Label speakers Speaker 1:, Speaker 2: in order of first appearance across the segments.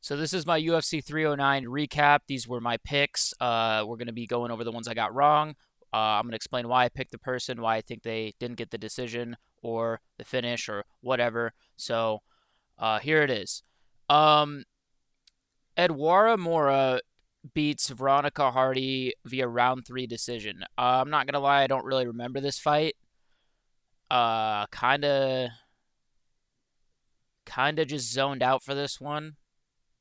Speaker 1: So this is my UFC 309 recap. These were my picks. We're going to be going over the ones I got wrong. I'm going to explain why I picked the person, why I think they didn't get the decision or the finish or whatever. So here it is. Um, Edwara Mora beats Veronica Hardy via round three decision. I'm not going to lie, I don't really remember this fight. Kind of just zoned out for this one.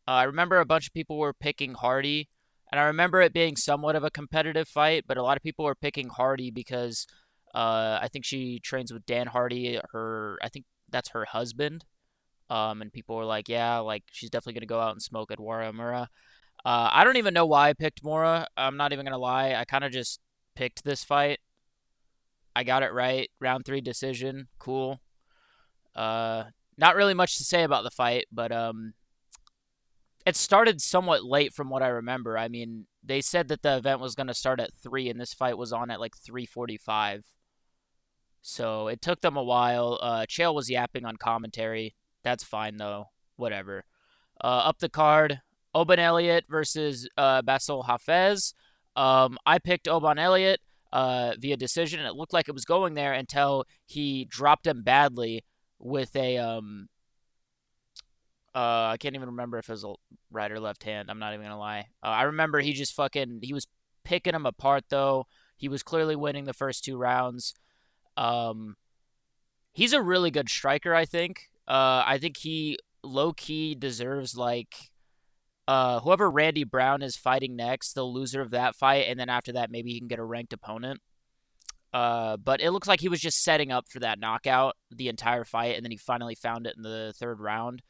Speaker 1: I remember a bunch of people were picking Hardy, and I remember it being somewhat of a competitive fight, but a lot of people were picking Hardy because I think she trains with Dan Hardy. I think that's her husband. And people were like, yeah, like she's definitely gonna go out and smoke Edwara Mura. I don't even know why I picked Mora. I'm not even gonna lie. I kind of just picked this fight. I got it right. Round three decision. Cool. Uh, Not really much to say about the fight, but it started somewhat late from what I remember. I mean, they said that the event was going to start at 3 and this fight was on at like 3:45. So, it took them a while. Chael was yapping on commentary. That's fine though. Whatever. Up the card, Oban Elliott versus Basil Hafez. I picked Oban Elliott via decision, and it looked like it was going there until he dropped him badly with a I can't even remember if it was a right or left hand. I'm not even gonna lie. I remember he was picking him apart though. He was clearly winning the first two rounds. Um, he's a really good striker. I think he low key deserves like whoever Randy Brown is fighting next, the loser of that fight, and then after that maybe he can get a ranked opponent. But it looks like he was just setting up for that knockout the entire fight, and then he finally found it in the third round.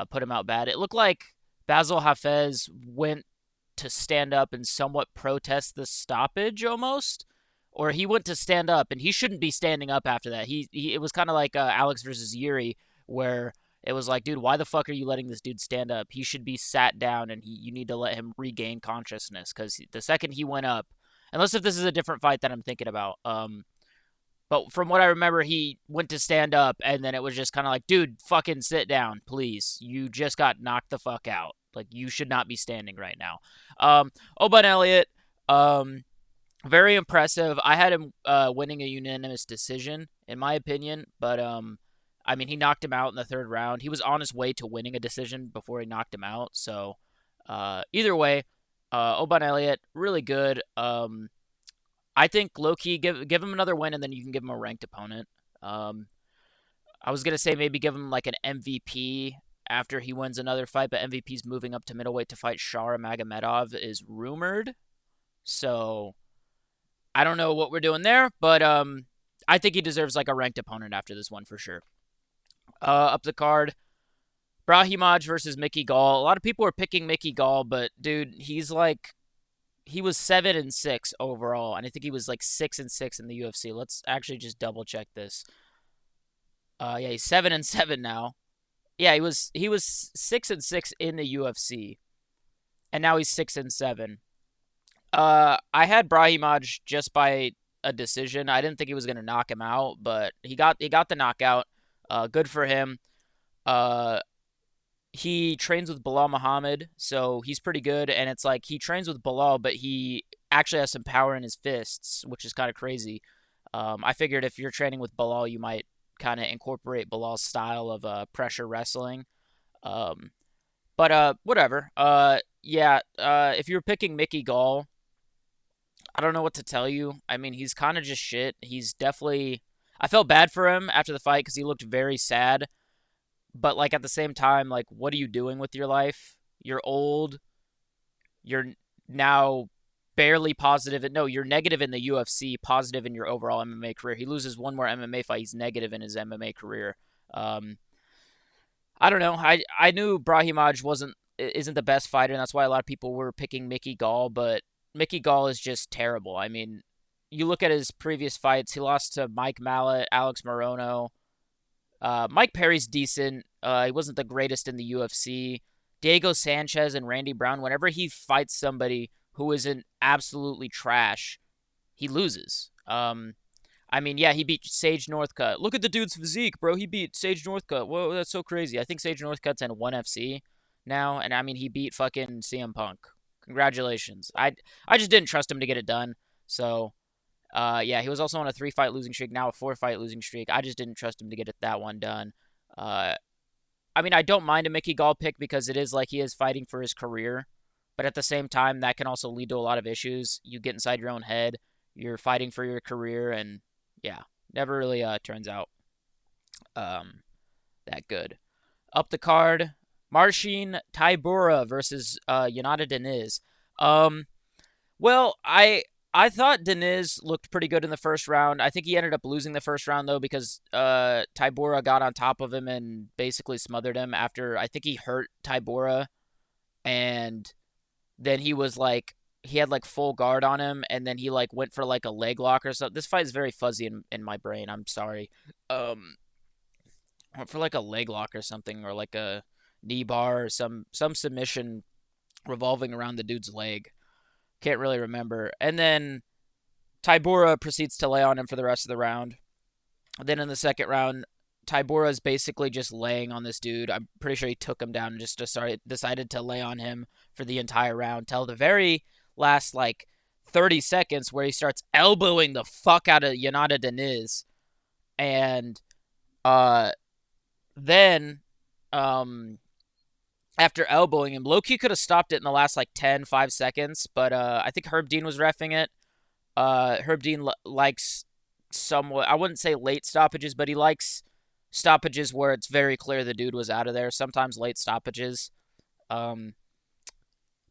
Speaker 1: Put him out bad. It looked like Basil Hafez went to stand up and somewhat protest the stoppage almost, or he went to stand up and he shouldn't be standing up after that. It was kind of like Alex versus Yuri, where it was like, dude, why the fuck are you letting this dude stand up? He should be sat down, and you need to let him regain consciousness because the second he went up, unless if this is a different fight that I'm thinking about, but from what I remember, he went to stand up, and then it was just kind of like, dude, fucking sit down, please. You just got knocked the fuck out. Like, you should not be standing right now. Oban Elliott, um, very impressive. I had him winning a unanimous decision, in my opinion, but I mean, he knocked him out in the third round. He was on his way to winning a decision before he knocked him out. So, either way, Oban Elliott, really good. I think low key give him another win and then you can give him a ranked opponent. Um, I was gonna say maybe give him like an MVP after he wins another fight, but MVP's moving up to middleweight to fight Shara Magomedov is rumored. So I don't know what we're doing there, but I think he deserves like a ranked opponent after this one for sure. Up the card, Brahimaj versus Mickey Gall. A lot of people are picking Mickey Gall, but dude, he was 7-6 overall, and I think he was like 6-6 in the UFC. Let's actually just double check this. Yeah, he's 7-7 now. Yeah, he was 6-6 in the UFC, and now he's 6-7. I had Brahimaj just by a decision. I didn't think he was gonna knock him out, but he got the knockout. Good for him. Uh, he trains with Bilal Muhammad, so he's pretty good. And it's like he trains with Bilal, but he actually has some power in his fists, which is kind of crazy. I figured if you're training with Bilal, you might kind of incorporate Bilal's style of pressure wrestling. Um, but whatever. Yeah. If you're picking Mickey Gall, I don't know what to tell you. I mean, he's kind of just shit. He's definitely. I felt bad for him after the fight because he looked very sad, but like at the same time, like what are you doing with your life? You're old. You're now barely positive. No, you're negative in the UFC, positive in your overall MMA career. He loses one more MMA fight, he's negative in his MMA career. Um, I don't know. I knew Brahimaj isn't the best fighter, and that's why a lot of people were picking Mickey Gall. But Mickey Gall is just terrible. I mean, you look at his previous fights. He lost to Mike Mallet, Alex Morono. Mike Perry's decent. He wasn't the greatest in the UFC. Diego Sanchez and Randy Brown, whenever he fights somebody who isn't absolutely trash, he loses. I mean, yeah, he beat Sage Northcutt. Look at the dude's physique, bro. He beat Sage Northcutt. Whoa, that's so crazy. I think Sage Northcutt's in 1FC. now, and I mean he beat fucking CM Punk. Congratulations. I just didn't trust him to get it done. So yeah, he was also on a 3-fight losing streak, now a 4-fight losing streak. I just didn't trust him to get that one done. Uh, I mean, I don't mind a Mickey Gall pick because it is like he is fighting for his career, but at the same time, that can also lead to a lot of issues. You get inside your own head, you're fighting for your career, and yeah, never really turns out um, that good. Up the card, Marcin Tybura versus Yonata Deniz. Um, well, I thought Deniz looked pretty good in the first round. I think he ended up losing the first round though because Tybura got on top of him and basically smothered him after I think he hurt Tybura and then he was like he had like full guard on him and then he like went for like a leg lock or something. This fight is very fuzzy in my brain. I'm sorry. Um went for like a leg lock or something or like a knee bar or some submission revolving around the dude's leg. Can't really remember. And then Tybura proceeds to lay on him for the rest of the round. Then in the second round, Tybura is basically just laying on this dude. I'm pretty sure he took him down and just decided to lay on him for the entire round till the very last like 30 seconds where he starts elbowing the fuck out of Yonata Deniz. And uh, then um, after elbowing him, Loki could have stopped it in the last like 10, 5 seconds, but I think Herb Dean was reffing it. Herb Dean likes somewhat, I wouldn't say late stoppages, but he likes stoppages where it's very clear the dude was out of there. Sometimes late stoppages. Um,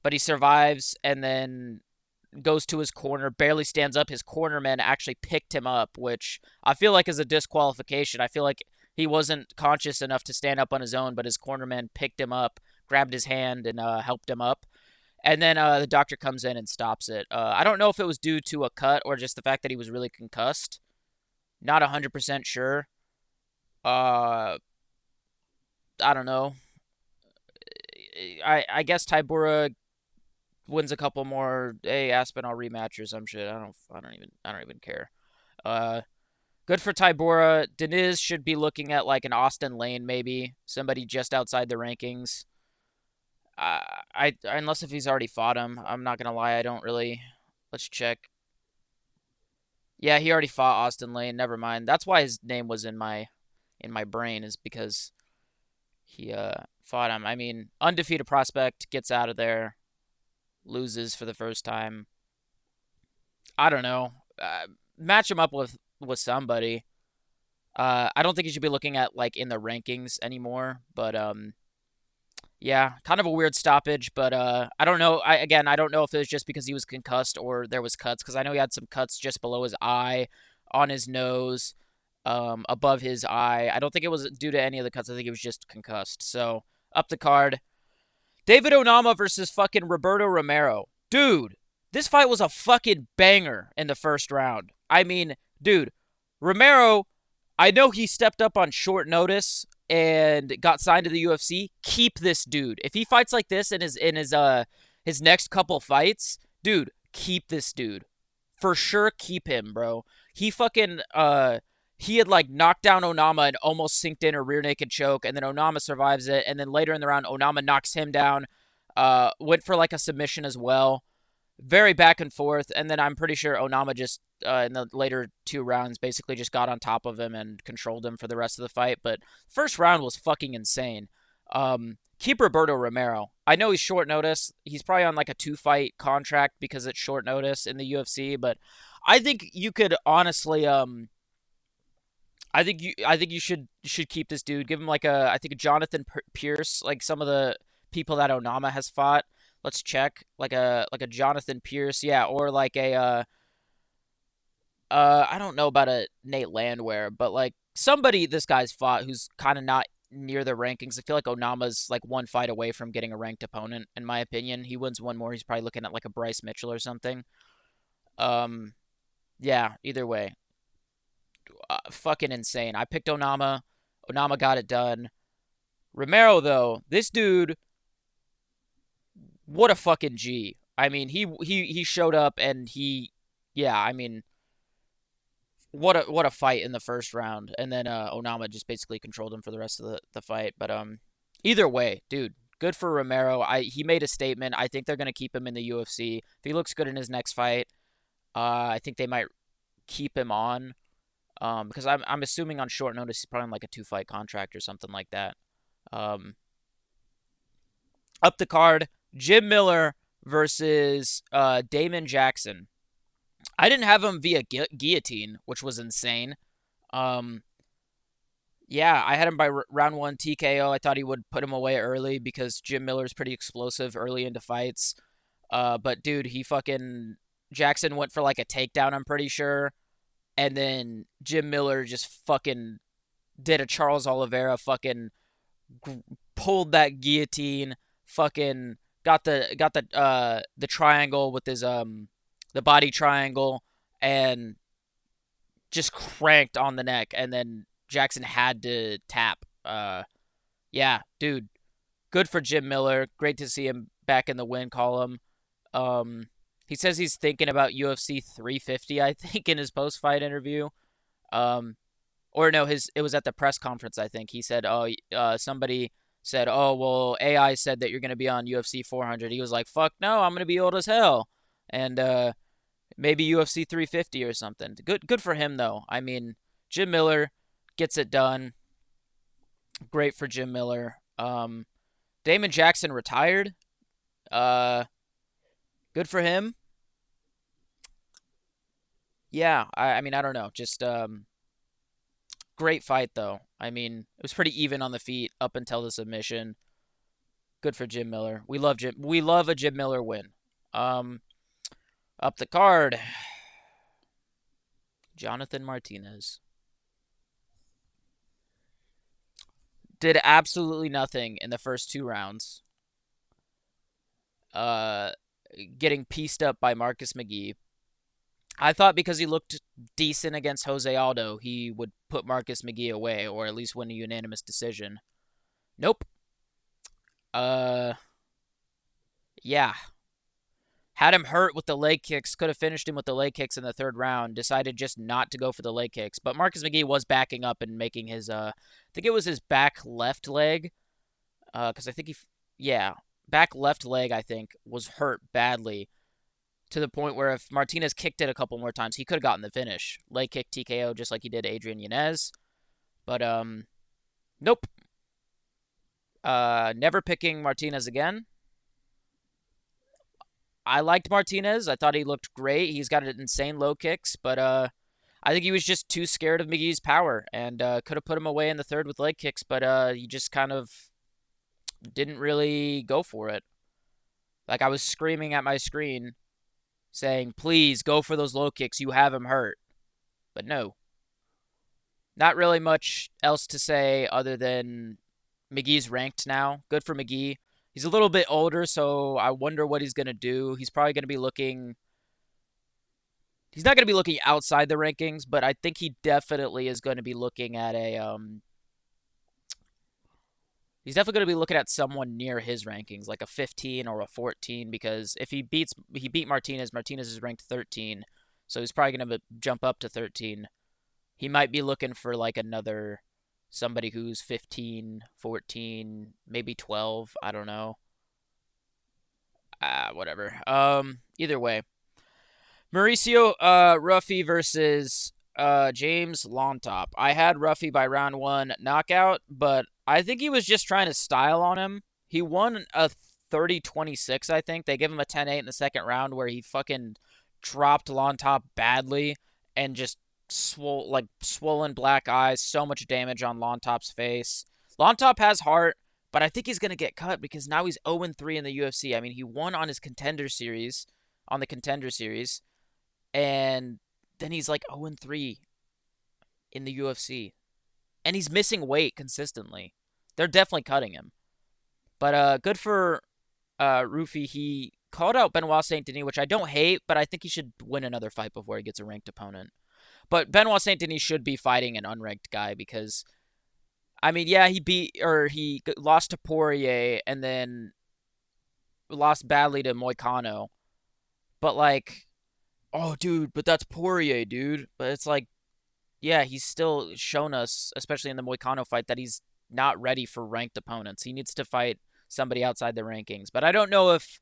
Speaker 1: but he survives and then goes to his corner, barely stands up. His cornerman actually picked him up, which I feel like is a disqualification. I feel like he wasn't conscious enough to stand up on his own, but his cornerman picked him up, grabbed his hand, and helped him up. And then the doctor comes in and stops it. I don't know if it was due to a cut or just the fact that he was really concussed. Not 100% sure. Uh, I don't know. I guess Tybura wins a couple more. Hey, Aspinall rematch or some shit. I don't even care. Uh, good for Tybura. Deniz should be looking at like an Austin Lane maybe, somebody just outside the rankings. I unless if he's already fought him, I'm not gonna lie. I don't really. Let's check. Yeah, he already fought Austin Lane. Never mind. That's why his name was in my brain is because he fought him. I mean, undefeated prospect gets out of there, loses for the first time. I don't know. Match him up with somebody. I don't think he should be looking at like in the rankings anymore, but yeah, kind of a weird stoppage, but I don't know. I don't know if it was just because he was concussed or there was cuts because I know he had some cuts just below his eye, on his nose, above his eye. I don't think it was due to any of the cuts. I think he was just concussed. So up the card, David Onama versus fucking Roberto Romero. Dude, this fight was a fucking banger in the first round. I mean, dude, Romero, I know he stepped up on short notice and got signed to the UFC. Keep this dude. If he fights like this in his next couple fights, dude, keep this dude. For sure keep him, bro. He fucking he had like knocked down Onama and almost sinked in a rear naked choke, and then Onama survives it, and then later in the round, Onama knocks him down, went for like a submission as well. Very back and forth, and then I'm pretty sure Onama just in the later two rounds basically just got on top of him and controlled him for the rest of the fight. But first round was fucking insane. Keep Roberto Romero. I know he's short notice. He's probably on like a 2-fight contract because it's short notice in the UFC, but I think you could honestly I think you should keep this dude. Give him like a I think a Jonathan Pierce, like some of the people that Onama has fought. Let's check like a Jonathan Pierce, yeah, or like a I don't know about a Nate Landwehr, but like somebody this guy's fought who's kind of not near the rankings. I feel like Onama's like one fight away from getting a ranked opponent, in my opinion. He wins one more, he's probably looking at like a Bryce Mitchell or something. Um, yeah, either way, fucking insane. I picked Onama. Onama got it done. Romero though, this dude, what a fucking G. I mean, he showed up and yeah, I mean, what a fight in the first round, and then Onama just basically controlled him for the rest of the fight. But either way, dude, Good for Romero. He made a statement. I think they're going to keep him in the UFC. If he looks good in his next fight, I think they might keep him on. Because I'm assuming on short notice he's probably on like a 2 fight contract or something like that. Um, Up the card, Jim Miller versus Damon Jackson. I didn't have him via guillotine, which was insane. Um, yeah, I had him by round one TKO. I thought he would put him away early because Jim Miller's pretty explosive early into fights. But dude, he fucking Jackson went for like a takedown, I'm pretty sure, and then Jim Miller just fucking did a Charles Oliveira, fucking pulled that guillotine, fucking got the triangle with his the body triangle, and just cranked on the neck, and then Jackson had to tap. Yeah, dude, good for Jim Miller. Great to see him back in the win column. Um, he says he's thinking about UFC 350. I think in his post fight interview. Um, or no, his it was at the press conference. I think he said, "Oh, somebody said, oh well, AI said that you're gonna be on UFC 400." He was like, "Fuck no, I'm gonna be old as hell." And maybe UFC 350 or something. Good for him though. I mean, Jim Miller gets it done. Great for Jim Miller. Damon Jackson retired. Uh, Good for him. Yeah, I mean, I don't know. Just great fight though. I mean, it was pretty even on the feet up until the submission. Good for Jim Miller. We love Jim. We love a Jim Miller win. Um, Up the card, Jonathan Martinez did absolutely nothing in the first 2 rounds. Uh, Getting pieced up by Marcus McGee. I thought because he looked decent against Jose Aldo, he would put Marcus McGee away or at least win a unanimous decision. Nope. Uh, yeah. Had him hurt with the leg kicks, could have finished him with the leg kicks in the 3rd round, decided just not to go for the leg kicks. But Marcus McGee was backing up and making his, I think it was his back left leg, because I think yeah, back left leg, I think, was hurt badly to the point where if Martinez kicked it a couple more times, he could have gotten the finish. Leg kick TKO just like he did Adrian Yanez. But, nope. Never picking Martinez again. I liked Martinez. I thought he looked great. He's got insane low kicks, but I think he was just too scared of McGee's power and could have put him away in the 3rd with leg kicks, but he just kind of didn't really go for it. Like I was screaming at my screen saying, "Please go for those low kicks. You have him hurt." But no. Not really much else to say other than McGee's ranked now. Good for McGee. He's a little bit older, so I wonder what he's going to do. He's probably going to be looking. He's not going to be looking outside the rankings, but I think he definitely is going to be looking at a. He's definitely going to be looking at someone near his rankings, like a 15 or a 14, because if he beat Martinez, Martinez is ranked 13, so he's probably going to jump up to 13. He might be looking for like another somebody who's 15, 14, maybe 12. I don't know. Whatever. Either way, Mauricio Ruffy versus James Lontop. I had Ruffy by round 1 knockout, but I think he was just trying to style on him. He won a 30-26, I think. They give him a 10-8 in the 2nd round where he fucking dropped Lontop badly and just swollen black eyes, so much damage on Lontop's face. Lontop has heart, but I think he's going to get cut because now he's 0-3 in the UFC. I mean, he won on his contender series, and then he's like 0-3 in the UFC. And he's missing weight consistently. They're definitely cutting him. But good for Rufi. He called out Benoit Saint Denis, which I don't hate, but I think he should win another fight before he gets a ranked opponent. But Benoit Saint Denis should be fighting an unranked guy because, I mean, yeah, he lost to Poirier and then lost badly to Moicano. But like, oh, dude, but that's Poirier, dude. But it's like, yeah, he's still shown us, especially in the Moicano fight, that he's not ready for ranked opponents. He needs to fight somebody outside the rankings. But I don't know if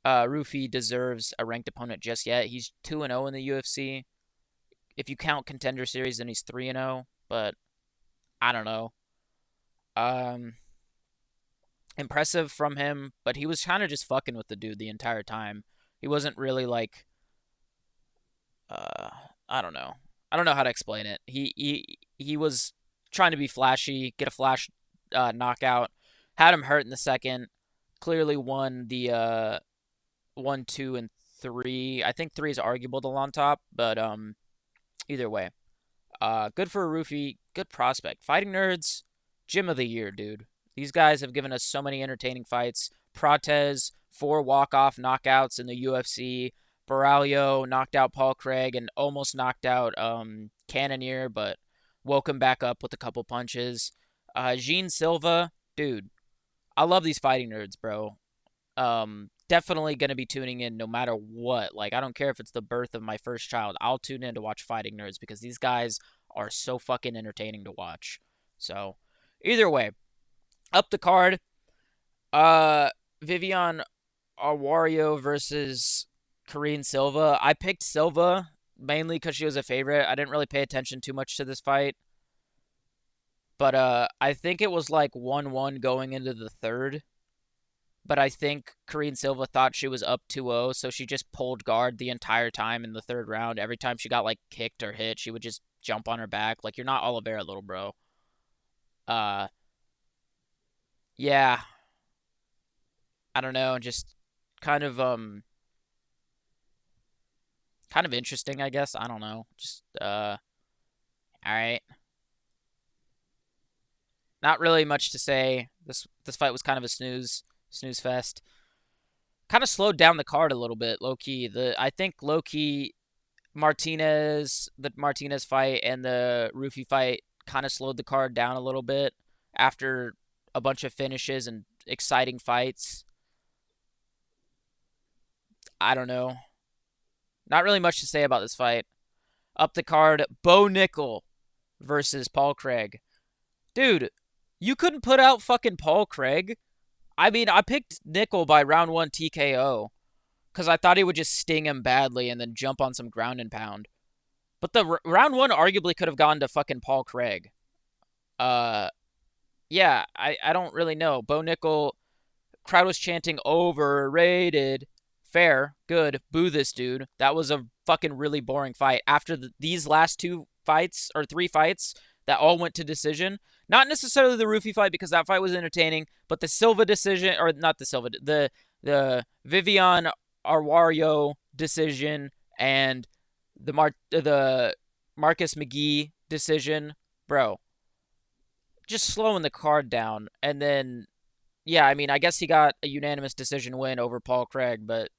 Speaker 1: Rufi deserves a ranked opponent just yet. He's 2-0 in the UFC. If you count Contender Series, then he's 3-0. But I don't know. Um, Impressive from him, but he was kind of just fucking with the dude the entire time. He wasn't really like, uh, I don't know. I don't know how to explain it. He was trying to be flashy, get a flash knockout, had him hurt in the second. Clearly won the 1, 2, and 3. I think 3 is arguable to on top, but either way, good for Rufi. Good prospect. Fighting Nerds, gym of the year, dude. These guys have given us so many entertaining fights. Prates, 4 walk-off knockouts in the UFC. Baralho knocked out Paul Craig and almost knocked out Cannonier, but woke him back up with a couple punches. Gene Silva, dude, I love these fighting nerds, bro. Definitely going to be tuning in no matter what. Like, I don't care if it's the birth of my first child. I'll tune in to watch fighting nerds because these guys are so fucking entertaining to watch. So, either way, up the card, Vivian Arwario versus Karine Silva. I picked Silva mainly because she was a favorite. I didn't really pay attention too much to this fight. But I think it was like 1-1 going into the third. But I think Karine Silva thought she was up 2-0, so she just pulled guard the entire time in the third round. Every time she got like kicked or hit, she would just jump on her back. Like, you're not Oliveira, little bro. Uh yeah, I don't know, just kind of kind of interesting, I guess. I don't know. Just all right. Not really much to say. This fight was kind of a snooze fest. Kind of slowed down the card a little bit, low key. I think low key the Martinez fight and the Rufi fight kind of slowed the card down a little bit after a bunch of finishes and exciting fights. I don't know. Not really much to say about this fight. Up the card, Bo Nickel versus Paul Craig. Dude, you couldn't put out fucking Paul Craig. I mean, I picked Nickel by round 1 TKO because I thought he would just sting him badly and then jump on some ground and pound. But the round 1 arguably could have gone to fucking Paul Craig. Uh, yeah, I don't really know. Bo Nickel, crowd was chanting overrated. Fair, good, boo this dude. That was a fucking really boring fight. After these last 2 fights, or 3 fights, that all went to decision. Not necessarily the Rufi fight because that fight was entertaining, but the Silva decision, or not the Silva, the Vivian Arwario decision and the Marcus McGee decision, bro, just slowing the card down. And then, yeah, I mean, I guess he got a unanimous decision win over Paul Craig, but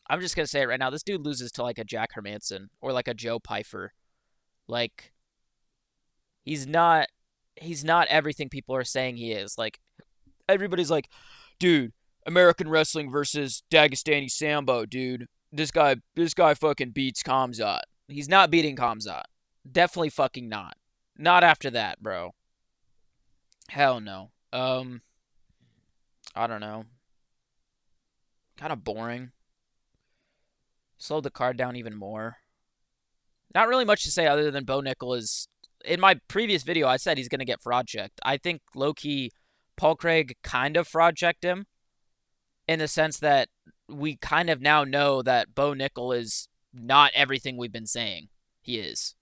Speaker 1: I'm just gonna say it right now. This dude loses to like a Jack Hermanson or like a Joe Pyfer. Like, he's not everything people are saying he is. Like, everybody's like, dude, American wrestling versus Dagestani Sambo, dude. This guy fucking beats Kamzat. He's not beating Kamzat. Definitely fucking not. Not after that, bro. Hell no. I don't know. Kind of boring. Slowed the card down even more. Not really much to say other than Bo Nickel is. In my previous video, I said he's going to get fraud checked. I think low key, Paul Craig kind of fraud checked him in the sense that we kind of now know that Bo Nickel is not everything we've been saying he is.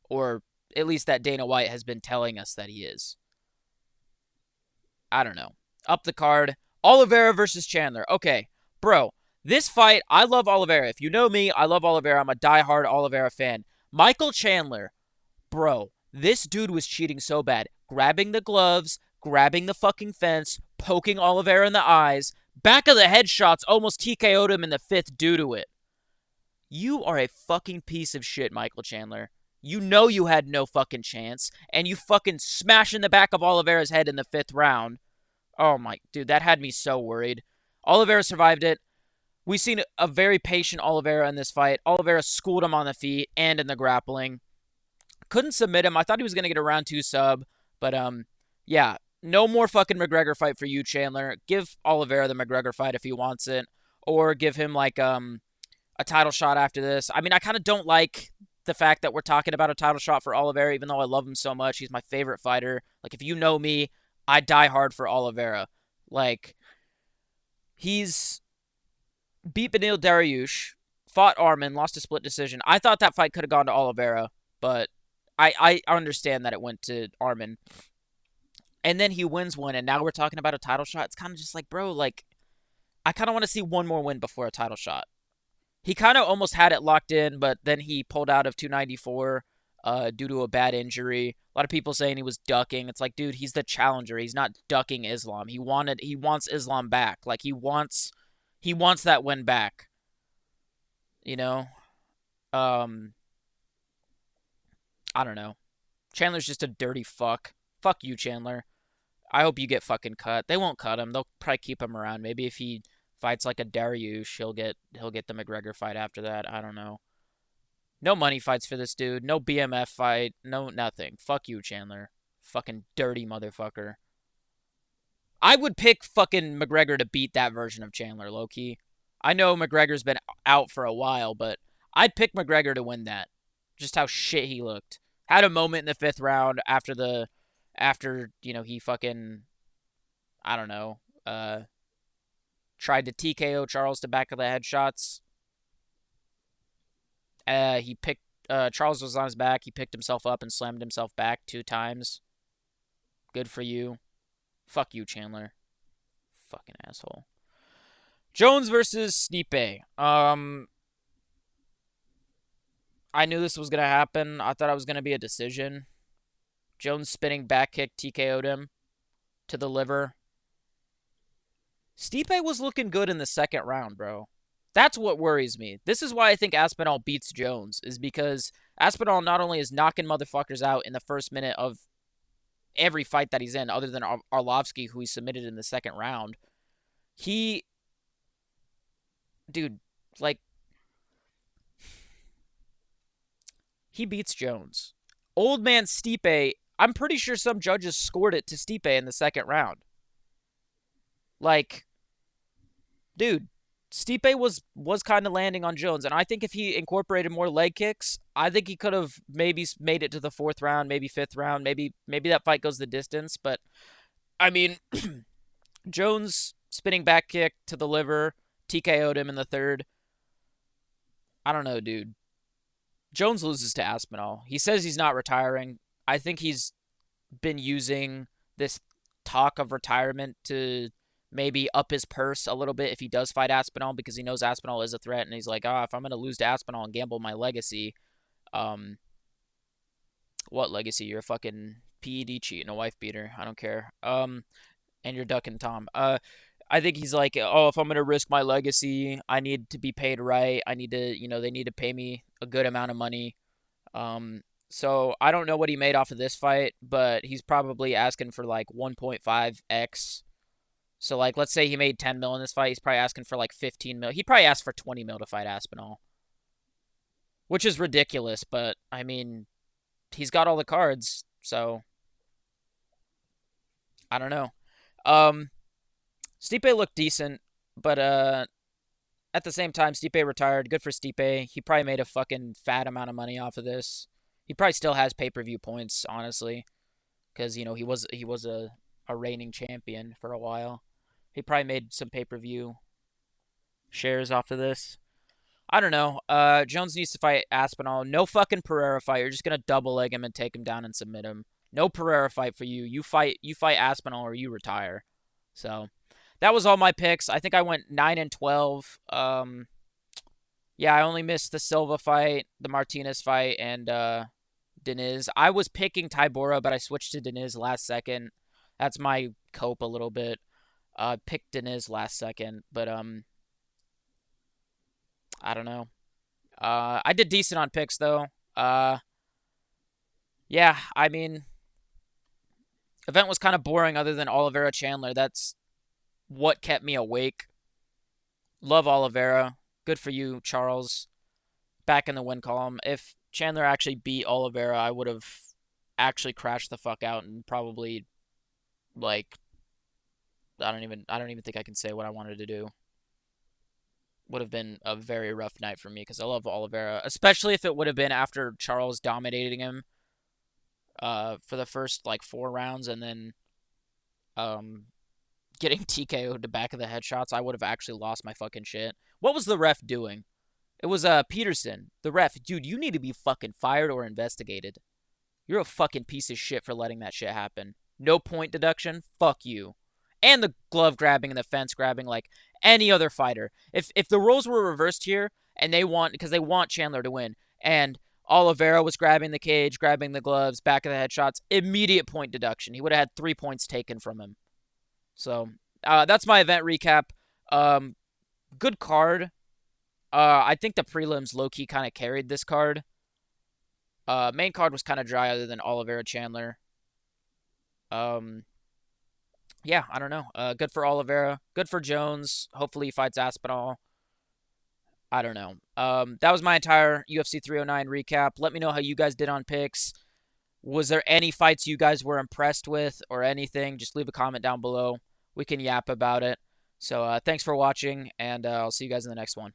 Speaker 1: Or at least that Dana White has been telling us that he is. I don't know. Up the card, Oliveira versus Chandler. Okay, bro, this fight, I love Oliveira. If you know me, I love Oliveira. I'm a diehard Oliveira fan. Michael Chandler, bro, this dude was cheating so bad. Grabbing the gloves, grabbing the fucking fence, poking Oliveira in the eyes. Back of the head shots almost TKO'd him in the 5th due to it. You are a fucking piece of shit, Michael Chandler. You know you had no fucking chance, and you fucking smash in the back of Oliveira's head in the 5th round. Oh my, dude, that had me so worried. Oliveira survived it. We've seen a very patient Oliveira in this fight. Oliveira schooled him on the feet and in the grappling. Couldn't submit him. I thought he was going to get a round 2 sub, but yeah, No more fucking McGregor fight for you, Chandler. Give Oliveira the McGregor fight if he wants it, or give him like a title shot after this. I mean, I kind of don't like the fact that we're talking about a title shot for Oliveira, even though I love him so much. He's my favorite fighter. Like, if you know me, I die hard for Oliveira. Like, he's beat Benil Dariush, fought Arman, lost a split decision. I thought that fight could have gone to Oliveira, but I understand that it went to Arman. And then he wins one, and now we're talking about a title shot. It's kind of just like, bro, like, I kind of want to see one more win before a title shot. He kind of almost had it locked in, but then he pulled out of 294 due to a bad injury. A lot of people saying he was ducking. It's like, dude, he's the challenger. He's not ducking Islam. He wants Islam back. Like he wants that win back. You know, um, I don't know. Chandler's just a dirty fuck. Fuck you, Chandler. I hope you get fucking cut. They won't cut him. They'll probably keep him around. Maybe if he fights like a Dariush, he'll get the McGregor fight after that. I don't know. No money fights for this dude. No BMF fight. No nothing. Fuck you, Chandler. Fucking dirty motherfucker. I would pick fucking McGregor to beat that version of Chandler, low key. I know McGregor's been out for a while, but I'd pick McGregor to win that. Just how shit he looked. Had a moment in the fifth round after he fucking I don't know tried to TKO Charles to back of the headshots. He picked Charles was on his back. He picked himself up and slammed himself back 2 times. Good for you. Fuck you, Chandler. Fucking asshole. Jones versus Stipe. I knew this was gonna happen. I thought it was gonna be a decision. Jones spinning back kick TKO'd him to the liver. Stipe was looking good in the second round, bro. That's what worries me. This is why I think Aspinall beats Jones, is because Aspinall not only is knocking motherfuckers out in the first minute of every fight that he's in, other than Arlovsky, who he submitted in the second round. He, dude, like, he beats Jones. Old man Stipe, I'm pretty sure some judges scored it to Stipe in the second round. Like, dude, Stipe was kind of landing on Jones, and I think if he incorporated more leg kicks, I think he could have maybe made it to the fourth round, maybe fifth round, maybe that fight goes the distance. But I mean, Jones spinning back kick to the liver, TKO'd him in the third. I don't know, dude. Jones loses to Aspinall. He says he's not retiring. I think he's been using this talk of retirement to maybe up his purse a little bit if he does fight Aspinall, because he knows Aspinall is a threat, and he's like, if I'm going to lose to Aspinall and gamble my legacy, um, what legacy? You're a fucking PED cheat and a wife beater. I don't care. And you're ducking Tom. I think he's like, if I'm going to risk my legacy, I need to be paid right. I need to, they need to pay me a good amount of money. So I don't know what he made off of this fight, but he's probably asking for like 1.5x. So like, let's say he made 10 mil in this fight, he's probably asking for like 15 mil. He probably asked for 20 mil to fight Aspinall, which is ridiculous. But I mean, he's got all the cards, so I don't know. Stipe looked decent, but at the same time, Stipe retired. Good for Stipe. He probably made a fucking fat amount of money off of this. He probably still has pay-per-view points, honestly, because he was a reigning champion for a while. He probably made some pay-per-view shares off of this. I don't know. Jones needs to fight Aspinall. No fucking Pereira fight. You're just gonna double leg him and take him down and submit him. No Pereira fight for you. You fight Aspinall or you retire. So that was all my picks. I think I went 9-12. Yeah, I only missed the Silva fight, the Martinez fight, and Deniz. I was picking Tybura, but I switched to Deniz last second. That's my cope a little bit. Picked Deniz last second, but I don't know. I did decent on picks though. Yeah, I mean, event was kind of boring other than Oliveira Chandler. That's what kept me awake. Love Oliveira. Good for you, Charles. Back in the win column. If Chandler actually beat Oliveira, I would have actually crashed the fuck out and probably Like I don't even think I can say what I wanted to do. Would have been a very rough night for me because I love Oliveira, especially if it would have been after Charles dominating him for the first like 4 rounds and then um getting TKO'd to back of the headshots. I would have actually lost my fucking shit. What was the ref doing? It was Peterson, the ref. Dude, you need to be fucking fired or investigated. You're a fucking piece of shit for letting that shit happen. No point deduction. Fuck you. And the glove grabbing and the fence grabbing like any other fighter. If the roles were reversed here and they want because they want Chandler to win and Oliveira was grabbing the cage, grabbing the gloves, back of the headshots, immediate point deduction. He would have had 3 points taken from him. So that's my event recap. Um, Good card. I think the prelims low key kind of carried this card. Main card was kind of dry other than Oliveira Chandler. Um, yeah, I don't know. Good for Oliveira. Good for Jones. Hopefully he fights Aspinall. I don't know. That was my entire UFC 309 recap. Let me know how you guys did on picks. Was there any fights you guys were impressed with or anything? Just leave a comment down below. We can yap about it. So thanks for watching, and I'll see you guys in the next one.